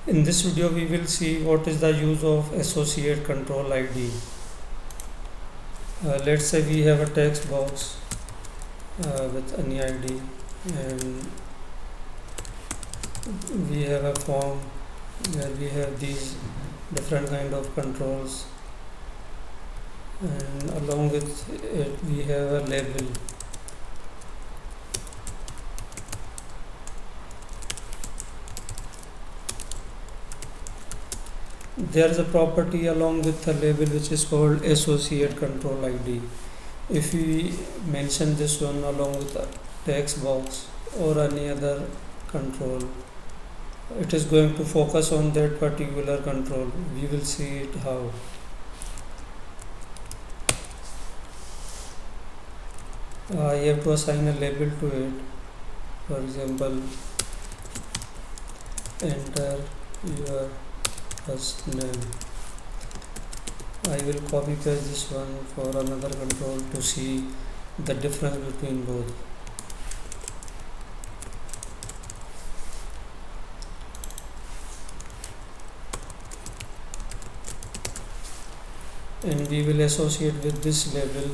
In this video we will see what is the use of associate control ID. Let's say we have a text box with any ID, and we have a form where we have these different kind of controls, and along with it we have a label. There is a property along with the label which is called associate control ID. If we mention this one along with a text box or any other control, it is going to focus on that particular control. We will see it how. I have to assign a label to it. For example, enter your first name. I will copy paste this one for another control to see the difference between both. And we will associate with this label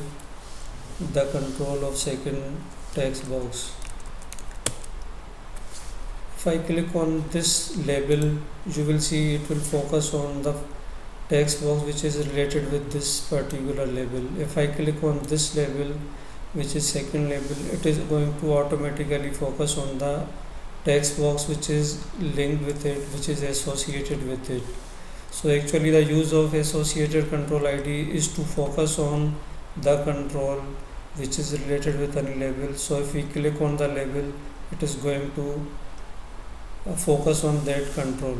the control of second text box. If I click on this label, you will see it will focus on the text box which is related with this particular label. If I click on this label, which is second label, it is going to automatically focus on the text box which is linked with it, which is associated with it. So actually the use of associated control ID is to focus on the control which is related with any label. So if we click on the label, it is going to focus on that control.